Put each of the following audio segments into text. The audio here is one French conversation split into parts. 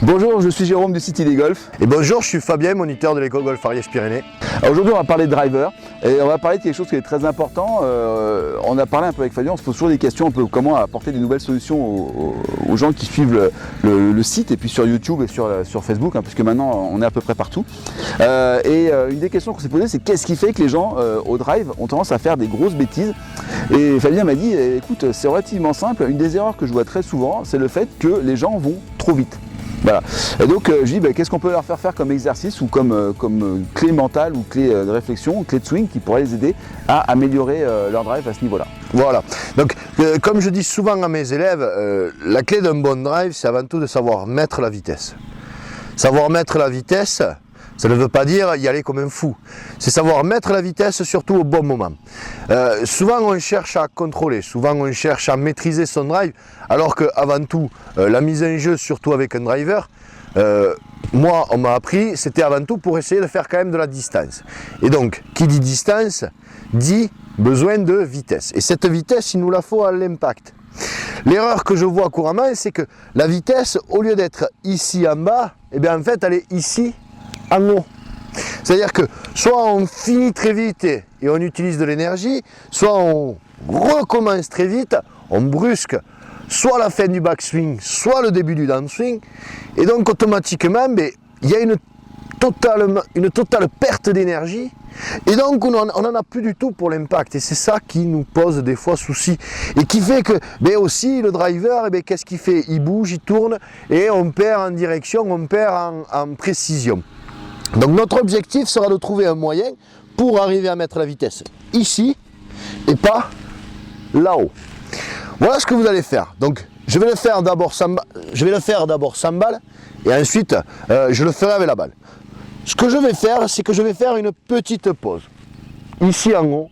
Bonjour, je suis Jérôme du site ID Golf. Et bonjour, je suis Fabien, moniteur de l'école Golf Ariège-Pyrénées. Aujourd'hui, on va parler de driver et on va parler de quelque chose qui est très important. On a parlé un peu avec Fabien, on se pose toujours des questions un peu comment apporter des nouvelles solutions aux gens qui suivent le site et puis sur YouTube et sur Facebook, hein, puisque maintenant on est à peu près partout. Une des questions qu'on s'est posées, c'est qu'est-ce qui fait que les gens au drive ont tendance à faire des grosses bêtises. Et Fabien m'a dit, écoute, c'est relativement simple. Une des erreurs que je vois très souvent, c'est le fait que les gens vont trop vite. Voilà. Et donc je dis qu'est-ce qu'on peut leur faire comme exercice ou comme clé mentale ou clé de réflexion, ou clé de swing qui pourrait les aider à améliorer leur drive à ce niveau-là. Voilà. Donc comme je dis souvent à mes élèves, la clé d'un bon drive, c'est avant tout de savoir mettre la vitesse. Savoir mettre la vitesse, ça ne veut pas dire y aller comme un fou. C'est savoir mettre la vitesse surtout au bon moment. Souvent on cherche à contrôler, souvent on cherche à maîtriser son drive, alors qu'avant tout, la mise en jeu, surtout avec un driver, moi on m'a appris, c'était avant tout pour essayer de faire quand même de la distance. Et donc, qui dit distance, dit besoin de vitesse. Et cette vitesse, il nous la faut à l'impact. L'erreur que je vois couramment, c'est que la vitesse, au lieu d'être ici en bas, eh bien en fait elle est ici en haut. C'est-à-dire que soit on finit très vite et on utilise de l'énergie, soit on recommence très vite, on brusque soit la fin du backswing, soit le début du downswing, et donc automatiquement il y a une totale perte d'énergie, et donc on n'en a plus du tout pour l'impact, et c'est ça qui nous pose des fois souci, et qui fait que aussi le driver, qu'est-ce qu'il fait? Il bouge, il tourne, et on perd en direction, on perd en précision. Donc notre objectif sera de trouver un moyen pour arriver à mettre la vitesse ici et pas là-haut. Voilà ce que vous allez faire. Donc je vais le faire d'abord sans balle et ensuite je le ferai avec la balle. Ce que je vais faire, c'est que je vais faire une petite pause. Ici en haut,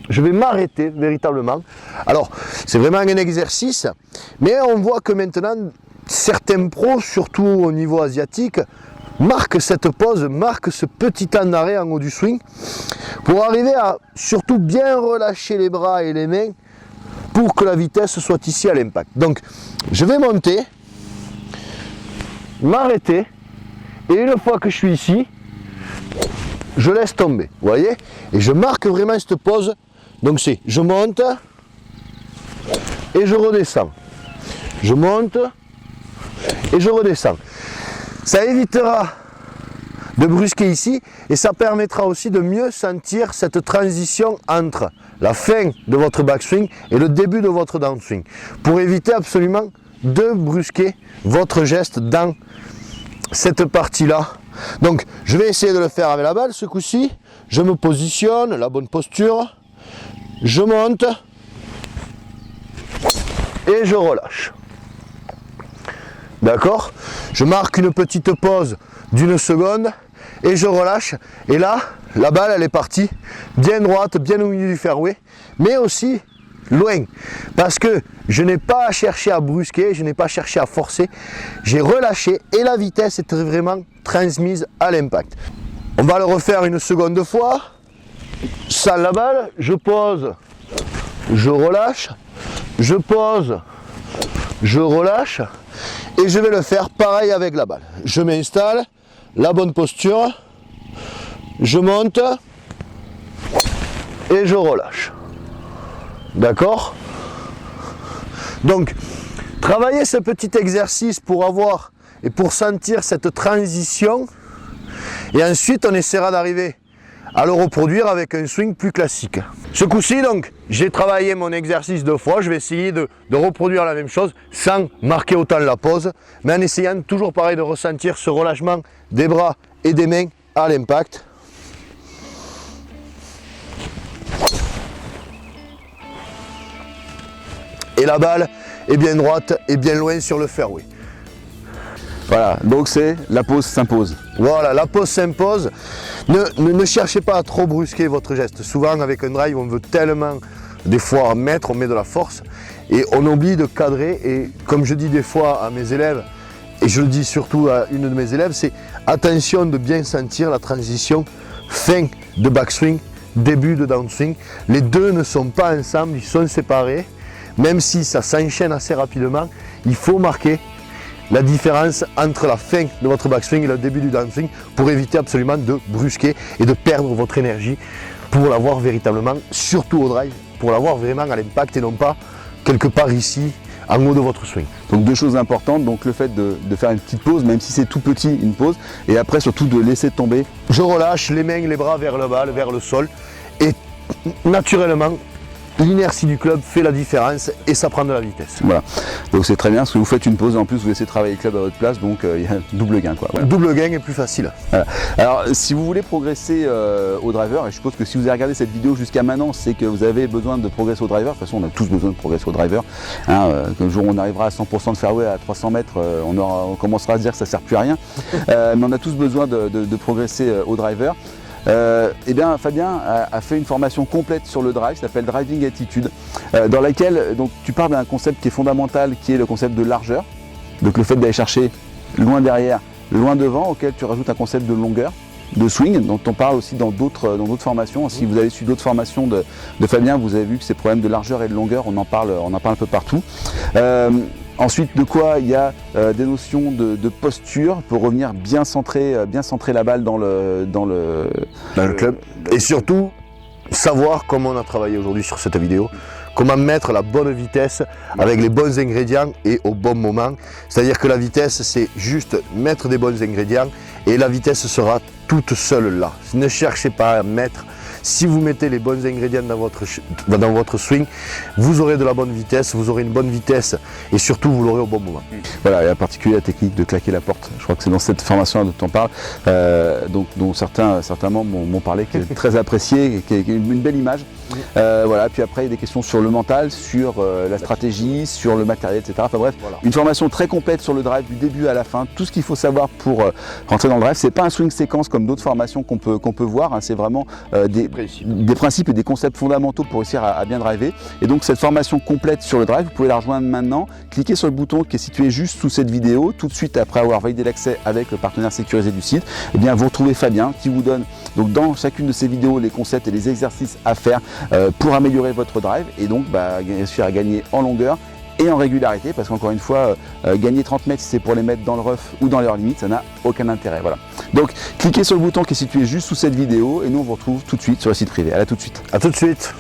je vais m'arrêter véritablement. Alors c'est vraiment un exercice, mais on voit que maintenant certains pros, surtout au niveau asiatique, marque cette pause, marque ce petit temps d'arrêt en haut du swing pour arriver à surtout bien relâcher les bras et les mains pour que la vitesse soit ici à l'impact. Donc je vais monter, m'arrêter et une fois que je suis ici, je laisse tomber, vous voyez, et je marque vraiment cette pause. Donc c'est je monte et je redescends, je monte et je redescends. Ça évitera de brusquer ici et ça permettra aussi de mieux sentir cette transition entre la fin de votre backswing et le début de votre downswing pour éviter absolument de brusquer votre geste dans cette partie-là. Donc je vais essayer de le faire avec la balle ce coup-ci. Je me positionne, la bonne posture, je monte et je relâche. D'accord? Je marque une petite pause d'une seconde et je relâche. Et là, la balle, elle est partie bien droite, bien au milieu du fairway, mais aussi loin. Parce que je n'ai pas cherché à brusquer, je n'ai pas cherché à forcer. J'ai relâché et la vitesse est vraiment transmise à l'impact. On va le refaire une seconde fois. Sans la balle, je pose, je relâche, je pose, je relâche. Et je vais le faire pareil avec la balle. Je m'installe, la bonne posture, je monte et je relâche. D'accord? Donc, travaillez ce petit exercice pour avoir et pour sentir cette transition. Et ensuite, on essaiera d'arriver à le reproduire avec un swing plus classique. Ce coup-ci, donc, j'ai travaillé mon exercice 2 fois. Je vais essayer de reproduire la même chose sans marquer autant la pause, mais en essayant toujours pareil de ressentir ce relâchement des bras et des mains à l'impact. Et la balle est bien droite et bien loin sur le fairway. Voilà, donc c'est la pause s'impose. Voilà, la pause s'impose. Ne cherchez pas à trop brusquer votre geste. Souvent avec un drive, on veut tellement des fois mettre, on met de la force et on oublie de cadrer. Et comme je dis des fois à mes élèves, et je le dis surtout à une de mes élèves, c'est attention de bien sentir la transition fin de backswing, début de downswing. Les deux ne sont pas ensemble, ils sont séparés. Même si ça s'enchaîne assez rapidement, il faut marquer la différence entre la fin de votre backswing et le début du downswing pour éviter absolument de brusquer et de perdre votre énergie pour l'avoir véritablement, surtout au drive, pour l'avoir vraiment à l'impact et non pas quelque part ici en haut de votre swing. Donc deux choses importantes, donc le fait de faire une petite pause, même si c'est tout petit, une pause, et après surtout de laisser tomber. Je relâche les mains, les bras vers le bas, vers le sol, et naturellement, l'inertie du club fait la différence et ça prend de la vitesse. Voilà, donc c'est très bien parce que vous faites une pause et en plus vous laissez travailler le club à votre place, donc il y a un double gain, quoi. Voilà. Double gain est plus facile. Voilà. Alors si vous voulez progresser au driver, et je suppose que si vous avez regardé cette vidéo jusqu'à maintenant, c'est que vous avez besoin de progresser au driver. De toute façon on a tous besoin de progresser au driver, hein, le jour où on arrivera à 100% de fairway à 300 mètres, on commencera à se dire que ça ne sert plus à rien, mais on a tous besoin de progresser au driver. Eh bien, Fabien a fait une formation complète sur le drive, ça s'appelle Driving Attitude, dans laquelle donc, tu parles d'un concept qui est fondamental, qui est le concept de largeur. Donc le fait d'aller chercher loin derrière, loin devant, auquel tu rajoutes un concept de longueur, de swing, dont on parle aussi dans d'autres formations. Si vous avez suivi d'autres formations de Fabien, vous avez vu que ces problèmes de largeur et de longueur, on en parle un peu partout. Ensuite, de quoi il y a des notions de posture pour revenir bien centrer la balle dans le club. Et surtout, savoir comment on a travaillé aujourd'hui sur cette vidéo, comment mettre la bonne vitesse avec les bons ingrédients et au bon moment. C'est-à-dire que la vitesse, c'est juste mettre des bons ingrédients et la vitesse sera toute seule là. Ne cherchez pas à mettre. Si vous mettez les bons ingrédients dans votre swing, vous aurez de la bonne vitesse, vous aurez une bonne vitesse et surtout vous l'aurez au bon moment. Voilà, et en particulier la technique de claquer la porte. Je crois que c'est dans cette formation dont on parle, dont certains membres m'ont parlé, qui est très apprécié, qui est une belle image. Voilà, puis après il y a des questions sur le mental, sur la stratégie, sur le matériel, etc. Enfin bref, voilà. Une formation très complète sur le drive du début à la fin, tout ce qu'il faut savoir pour rentrer dans le drive. C'est pas un swing séquence comme d'autres formations qu'on peut voir, hein, c'est vraiment des principes et des concepts fondamentaux pour réussir à bien driver. Et donc cette formation complète sur le drive, vous pouvez la rejoindre maintenant. Cliquez sur le bouton qui est situé juste sous cette vidéo. Tout de suite après avoir validé l'accès avec le partenaire sécurisé du site, eh bien vous retrouvez Fabien qui vous donne donc dans chacune de ces vidéos les concepts et les exercices à faire pour améliorer votre drive et donc réussir à gagner en longueur et en régularité, parce qu'encore une fois, gagner 30 mètres si c'est pour les mettre dans le rough ou dans leur limite, ça n'a aucun intérêt. Voilà. Donc cliquez sur le bouton qui est situé juste sous cette vidéo et nous on vous retrouve tout de suite sur le site privé. À tout de suite. À tout de suite.